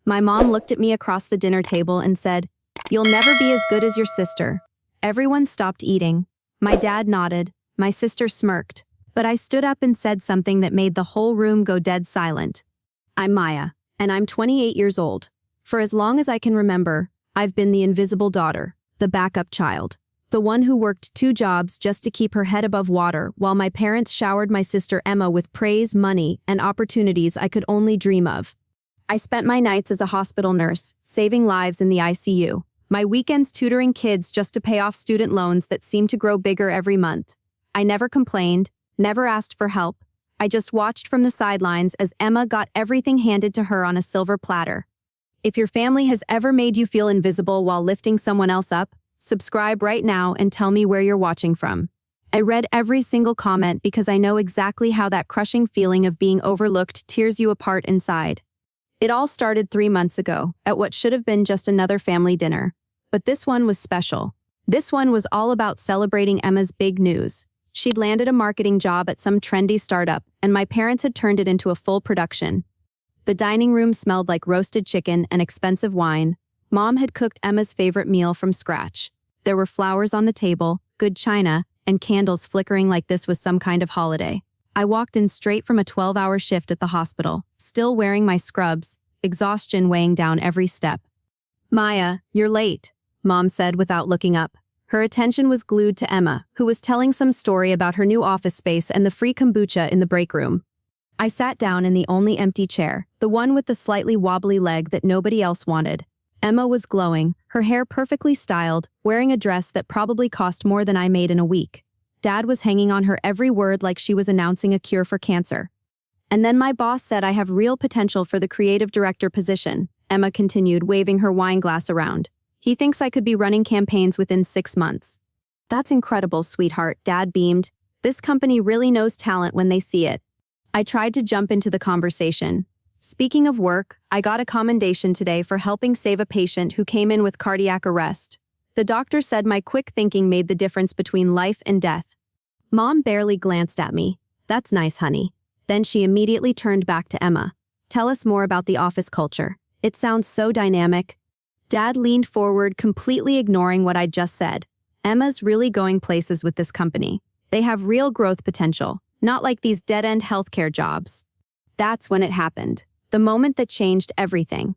My mom looked at me across the dinner table and said, "You'll never be as good as your sister." Everyone stopped eating. My dad nodded. My sister smirked. But I stood up and said something that made the whole room go dead silent. "I'm Maya, and I'm 28 years old. For as long as I can remember, I've been the invisible daughter, the backup child, the one who worked 2 jobs just to keep her head above water while my parents showered my sister Emma with praise, money, and opportunities I could only dream of. I spent my nights as a hospital nurse, saving lives in the ICU, my weekends tutoring kids just to pay off student loans that seemed to grow bigger every month. I never complained, never asked for help. I just watched from the sidelines as Emma got everything handed to her on a silver platter. If your family has ever made you feel invisible while lifting someone else up, subscribe right now and tell me where you're watching from. I read every single comment because I know exactly how that crushing feeling of being overlooked tears you apart inside. It all started 3 months ago, at what should have been just another family dinner. But this one was special. This one was all about celebrating Emma's big news. She'd landed a marketing job at some trendy startup, and my parents had turned it into a full production. The dining room smelled like roasted chicken and expensive wine. Mom had cooked Emma's favorite meal from scratch. There were flowers on the table, good china, and candles flickering like this was some kind of holiday. I walked in straight from a 12-hour shift at the hospital, still wearing my scrubs, exhaustion weighing down every step. "Maya, you're late," Mom said without looking up. Her attention was glued to Emma, who was telling some story about her new office space and the free kombucha in the break room. I sat down in the only empty chair, the one with the slightly wobbly leg that nobody else wanted. Emma was glowing, her hair perfectly styled, wearing a dress that probably cost more than I made in a week. Dad was hanging on her every word like she was announcing a cure for cancer. "And then my boss said I have real potential for the creative director position," Emma continued, waving her wine glass around. "He thinks I could be running campaigns within 6 months." "That's incredible, sweetheart," Dad beamed. "This company really knows talent when they see it." I tried to jump into the conversation. "Speaking of work, I got a commendation today for helping save a patient who came in with cardiac arrest. The doctor said my quick thinking made the difference between life and death." Mom barely glanced at me. "That's nice, honey." Then she immediately turned back to Emma. "Tell us more about the office culture. It sounds so dynamic." Dad leaned forward, completely ignoring what I'd just said. "Emma's really going places with this company. They have real growth potential, not like these dead-end healthcare jobs." That's when it happened. The moment that changed everything.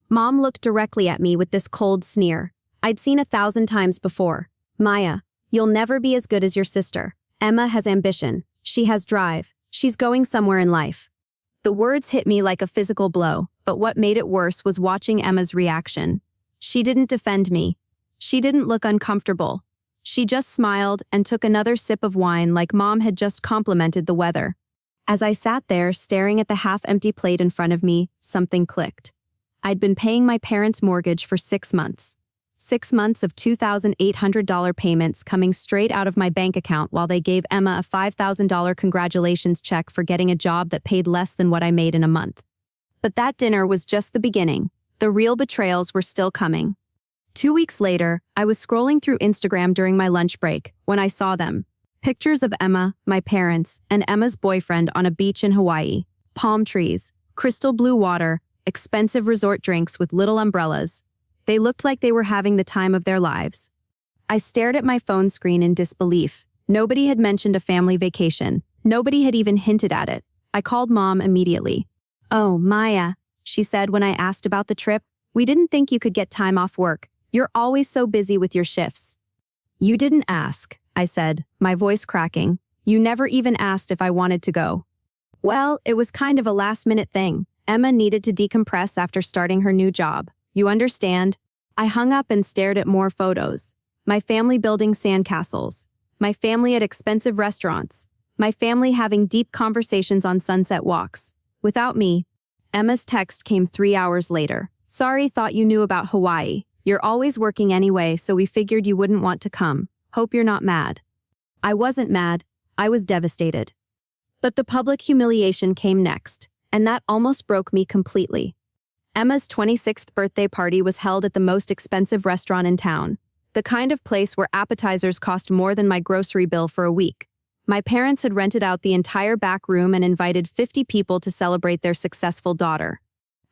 Mom looked directly at me with this cold sneer I'd seen 1,000 times before. "Maya, you'll never be as good as your sister. Emma has ambition. She has drive. She's going somewhere in life." The words hit me like a physical blow, but what made it worse was watching Emma's reaction. She didn't defend me. She didn't look uncomfortable. She just smiled and took another sip of wine like Mom had just complimented the weather. As I sat there staring at the half-empty plate in front of me, something clicked. I'd been paying my parents' mortgage for 6 months. 6 months of $2,800 payments coming straight out of my bank account while they gave Emma a $5,000 congratulations check for getting a job that paid less than what I made in a month. But that dinner was just the beginning. The real betrayals were still coming. 2 weeks later, I was scrolling through Instagram during my lunch break when I saw them. Pictures of Emma, my parents, and Emma's boyfriend on a beach in Hawaii. Palm trees, crystal blue water, expensive resort drinks with little umbrellas. They looked like they were having the time of their lives. I stared at my phone screen in disbelief. Nobody had mentioned a family vacation. Nobody had even hinted at it. I called Mom immediately. "Oh, Maya," she said when I asked about the trip, "we didn't think you could get time off work. You're always so busy with your shifts." "You didn't ask," I said, my voice cracking. "You never even asked if I wanted to go." "Well, it was kind of a last-minute thing. Emma needed to decompress after starting her new job. You understand?" I hung up and stared at more photos. My family building sandcastles. My family at expensive restaurants. My family having deep conversations on sunset walks. Without me. Emma's text came 3 hours later. "Sorry, thought you knew about Hawaii. You're always working anyway, so we figured you wouldn't want to come. Hope you're not mad." I wasn't mad. I was devastated. But the public humiliation came next, and that almost broke me completely. Emma's 26th birthday party was held at the most expensive restaurant in town, the kind of place where appetizers cost more than my grocery bill for a week. My parents had rented out the entire back room and invited 50 people to celebrate their successful daughter.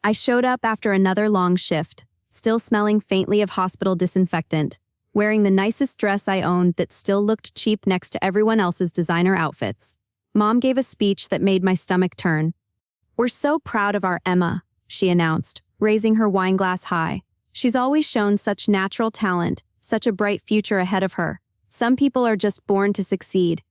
I showed up after another long shift, still smelling faintly of hospital disinfectant, wearing the nicest dress I owned that still looked cheap next to everyone else's designer outfits. Mom gave a speech that made my stomach turn. "We're so proud of our Emma," she announced, raising her wine glass high. "She's always shown such natural talent, such a bright future ahead of her. Some people are just born to succeed."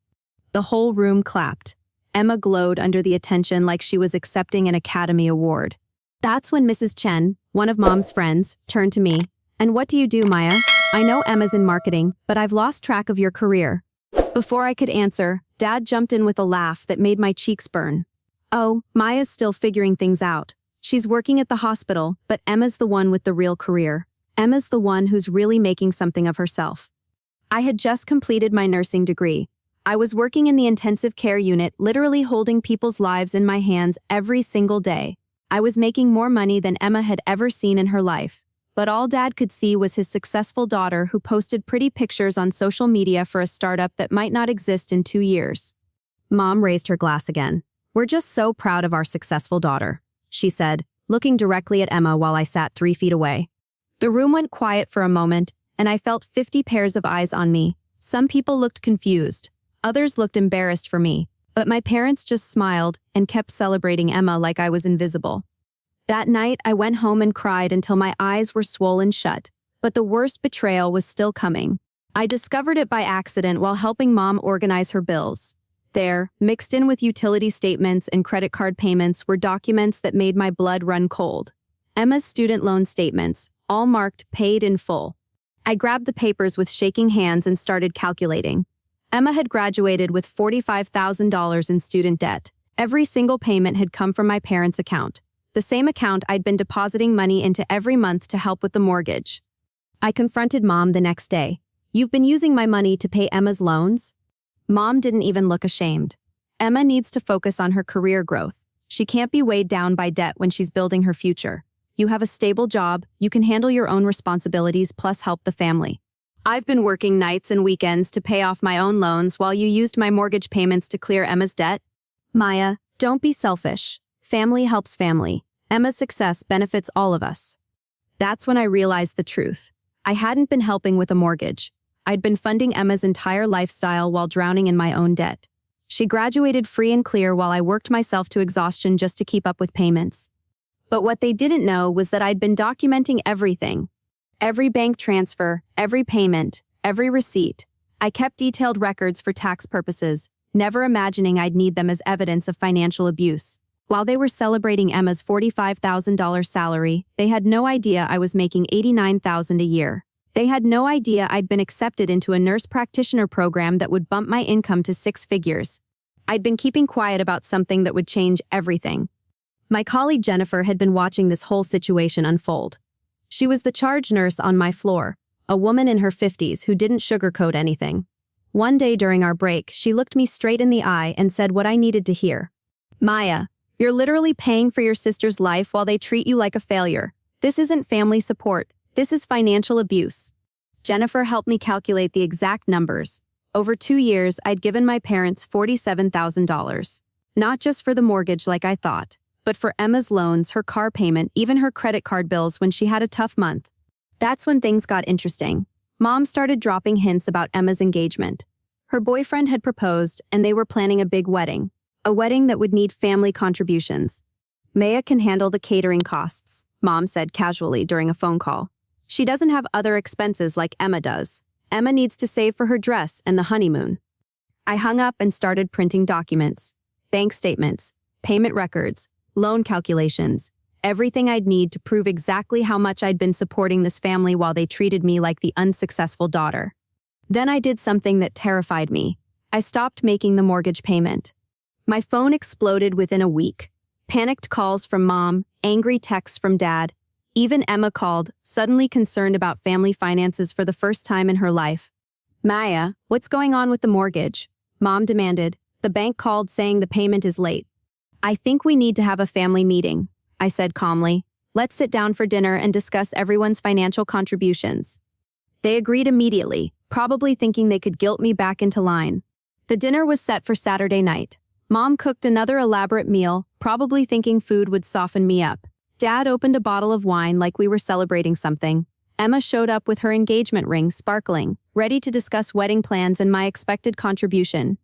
The whole room clapped. Emma glowed under the attention like she was accepting an Academy Award. That's when Mrs. Chen, one of Mom's friends, turned to me. "And what do you do, Maya? I know Emma's in marketing, but I've lost track of your career." Before I could answer, Dad jumped in with a laugh that made my cheeks burn. "Oh, Maya's still figuring things out. She's working at the hospital, but Emma's the one with the real career. Emma's the one who's really making something of herself." I had just completed my nursing degree. I was working in the intensive care unit, literally holding people's lives in my hands every single day. I was making more money than Emma had ever seen in her life. But all Dad could see was his successful daughter who posted pretty pictures on social media for a startup that might not exist in 2 years. Mom raised her glass again. "We're just so proud of our successful daughter," she said, looking directly at Emma while I sat 3 feet away. The room went quiet for a moment, and I felt 50 pairs of eyes on me. Some people looked confused. Others looked embarrassed for me. But my parents just smiled and kept celebrating Emma like I was invisible. That night, I went home and cried until my eyes were swollen shut. But the worst betrayal was still coming. I discovered it by accident while helping Mom organize her bills. There, mixed in with utility statements and credit card payments, were documents that made my blood run cold. Emma's student loan statements, all marked paid in full. I grabbed the papers with shaking hands and started calculating. Emma had graduated with $45,000 in student debt. Every single payment had come from my parents' account, the same account I'd been depositing money into every month to help with the mortgage. I confronted Mom the next day. "You've been using my money to pay Emma's loans?" Mom didn't even look ashamed. "Emma needs to focus on her career growth. She can't be weighed down by debt when she's building her future. You have a stable job, you can handle your own responsibilities plus help the family. I've been working nights and weekends to pay off my own loans while you used my mortgage payments to clear Emma's debt." "Maya, don't be selfish. Family helps family. Emma's success benefits all of us." That's when I realized the truth. I hadn't been helping with a mortgage. I'd been funding Emma's entire lifestyle while drowning in my own debt. She graduated free and clear while I worked myself to exhaustion just to keep up with payments. But what they didn't know was that I'd been documenting everything. Every bank transfer, every payment, every receipt. I kept detailed records for tax purposes, never imagining I'd need them as evidence of financial abuse. While they were celebrating Emma's $45,000 salary, they had no idea I was making $89,000 a year. They had no idea I'd been accepted into a nurse practitioner program that would bump my income to 6 figures. I'd been keeping quiet about something that would change everything. My colleague Jennifer had been watching this whole situation unfold. She was the charge nurse on my floor, a woman in her 50s who didn't sugarcoat anything. One day during our break, she looked me straight in the eye and said what I needed to hear. "Maya, you're literally paying for your sister's life while they treat you like a failure. This isn't family support. This is financial abuse." Jennifer helped me calculate the exact numbers. Over 2 years, I'd given my parents $47,000. Not just for the mortgage like I thought, but for Emma's loans, her car payment, even her credit card bills when she had a tough month. That's when things got interesting. Mom started dropping hints about Emma's engagement. Her boyfriend had proposed, and they were planning a big wedding. A wedding that would need family contributions. "Maya can handle the catering costs," Mom said casually during a phone call. "She doesn't have other expenses like Emma does. Emma needs to save for her dress and the honeymoon." I hung up and started printing documents. Bank statements, payment records, loan calculations, everything I'd need to prove exactly how much I'd been supporting this family while they treated me like the unsuccessful daughter. Then I did something that terrified me. I stopped making the mortgage payment. My phone exploded within a week. Panicked calls from Mom, angry texts from Dad. Even Emma called, suddenly concerned about family finances for the first time in her life. "Maya, what's going on with the mortgage?" Mom demanded. "The bank called saying the payment is late." "I think we need to have a family meeting," I said calmly. "Let's sit down for dinner and discuss everyone's financial contributions." They agreed immediately, probably thinking they could guilt me back into line. The dinner was set for Saturday night. Mom cooked another elaborate meal, probably thinking food would soften me up. Dad opened a bottle of wine like we were celebrating something. Emma showed up with her engagement ring sparkling, ready to discuss wedding plans and my expected contribution.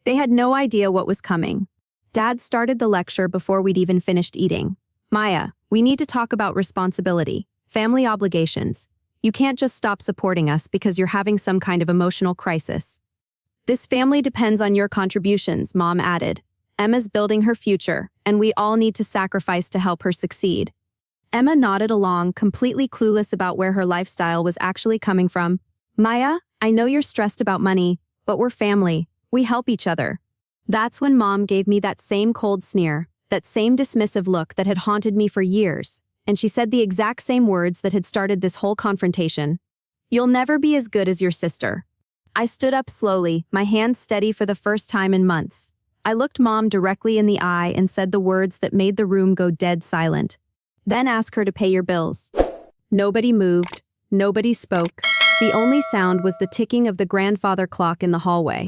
They had no idea what was coming. Dad started the lecture before we'd even finished eating. Maya, we need to talk about responsibility, family obligations. You can't just stop supporting us because you're having some kind of emotional crisis. This family depends on your contributions, Mom added. Emma's building her future, and we all need to sacrifice to help her succeed. Emma nodded along, completely clueless about where her lifestyle was actually coming from. Maya, I know you're stressed about money, but we're family. We help each other. That's when Mom gave me that same cold sneer, that same dismissive look that had haunted me for years, and she said the exact same words that had started this whole confrontation. You'll never be as good as your sister. I stood up slowly, my hands steady for the first time in months. I looked Mom directly in the eye and said the words that made the room go dead silent. Then ask her to pay your bills. Nobody moved. Nobody spoke. The only sound was the ticking of the grandfather clock in the hallway.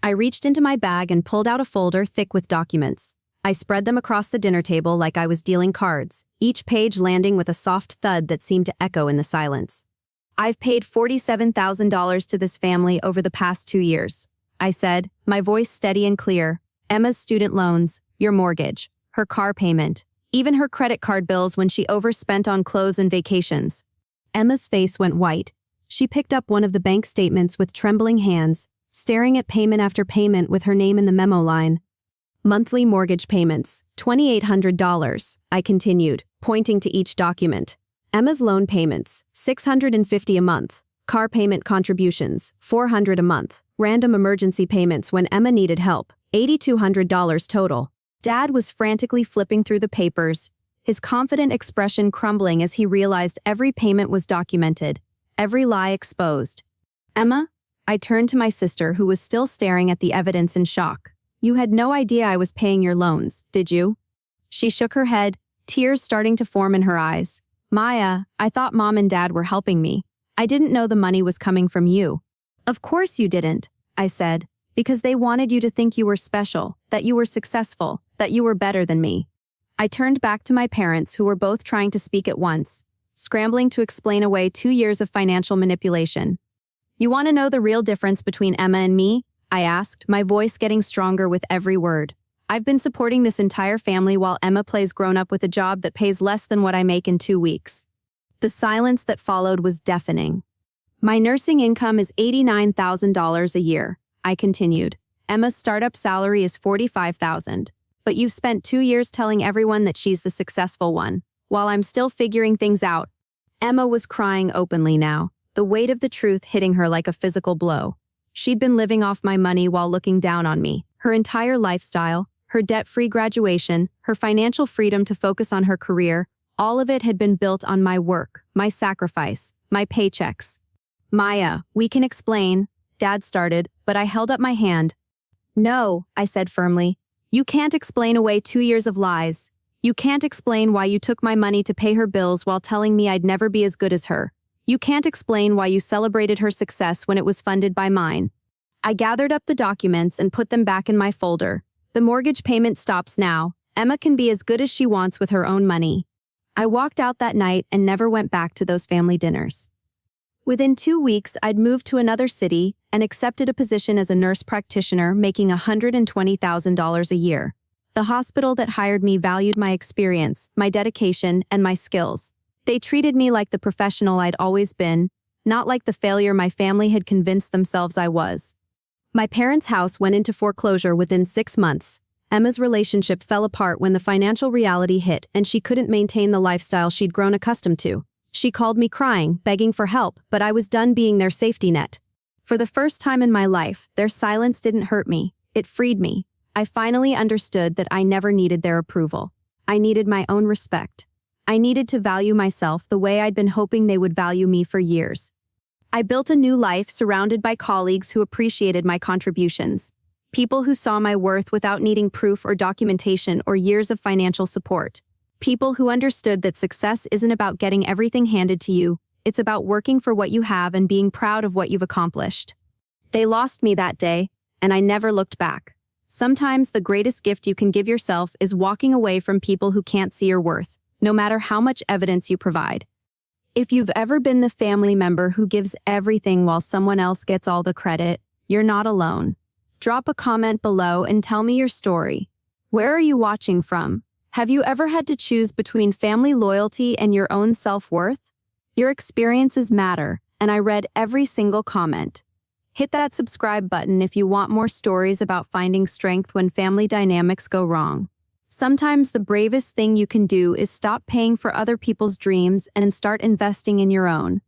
I reached into my bag and pulled out a folder thick with documents. I spread them across the dinner table like I was dealing cards, each page landing with a soft thud that seemed to echo in the silence. I've paid $47,000 to this family over the past 2 years, I said, my voice steady and clear. Emma's student loans, your mortgage, her car payment, even her credit card bills when she overspent on clothes and vacations. Emma's face went white. She picked up one of the bank statements with trembling hands, staring at payment after payment with her name in the memo line. Monthly mortgage payments, $2,800, I continued, pointing to each document. Emma's loan payments, $650 a month. Car payment contributions, $400 a month. Random emergency payments when Emma needed help, $8,200 total. Dad was frantically flipping through the papers, his confident expression crumbling as he realized every payment was documented, every lie exposed. Emma? I turned to my sister, who was still staring at the evidence in shock. You had no idea I was paying your loans, did you? She shook her head, tears starting to form in her eyes. Maya, I thought Mom and Dad were helping me. I didn't know the money was coming from you. Of course you didn't, I said, because they wanted you to think you were special, that you were successful, that you were better than me. I turned back to my parents, who were both trying to speak at once, scrambling to explain away 2 years of financial manipulation. You want to know the real difference between Emma and me? I asked, my voice getting stronger with every word. I've been supporting this entire family while Emma plays grown-up with a job that pays less than what I make in 2 weeks. The silence that followed was deafening. My nursing income is $89,000 a year, I continued. Emma's startup salary is $45,000, but you've spent 2 years telling everyone that she's the successful one, while I'm still figuring things out. Emma was crying openly now, the weight of the truth hitting her like a physical blow. She'd been living off my money while looking down on me, her entire lifestyle, her debt-free graduation, her financial freedom to focus on her career, all of it had been built on my work, my sacrifice, my paychecks. Maya, we can explain, Dad started, but I held up my hand. No, I said firmly. You can't explain away 2 years of lies. You can't explain why you took my money to pay her bills while telling me I'd never be as good as her. You can't explain why you celebrated her success when it was funded by mine. I gathered up the documents and put them back in my folder. The mortgage payment stops now. Emma can be as good as she wants with her own money. I walked out that night and never went back to those family dinners. Within 2 weeks, I'd moved to another city and accepted a position as a nurse practitioner, making $120,000 a year. The hospital that hired me valued my experience, my dedication, and my skills. They treated me like the professional I'd always been, not like the failure my family had convinced themselves I was. My parents' house went into foreclosure within 6 months. Emma's relationship fell apart when the financial reality hit and she couldn't maintain the lifestyle she'd grown accustomed to. She called me crying, begging for help, but I was done being their safety net. For the first time in my life, their silence didn't hurt me. It freed me. I finally understood that I never needed their approval. I needed my own respect. I needed to value myself the way I'd been hoping they would value me for years. I built a new life surrounded by colleagues who appreciated my contributions. People who saw my worth without needing proof or documentation or years of financial support. People who understood that success isn't about getting everything handed to you, it's about working for what you have and being proud of what you've accomplished. They lost me that day, and I never looked back. Sometimes the greatest gift you can give yourself is walking away from people who can't see your worth, no matter how much evidence you provide. If you've ever been the family member who gives everything while someone else gets all the credit, you're not alone. Drop a comment below and tell me your story. Where are you watching from? Have you ever had to choose between family loyalty and your own self-worth? Your experiences matter, and I read every single comment. Hit that subscribe button if you want more stories about finding strength when family dynamics go wrong. Sometimes the bravest thing you can do is stop paying for other people's dreams and start investing in your own.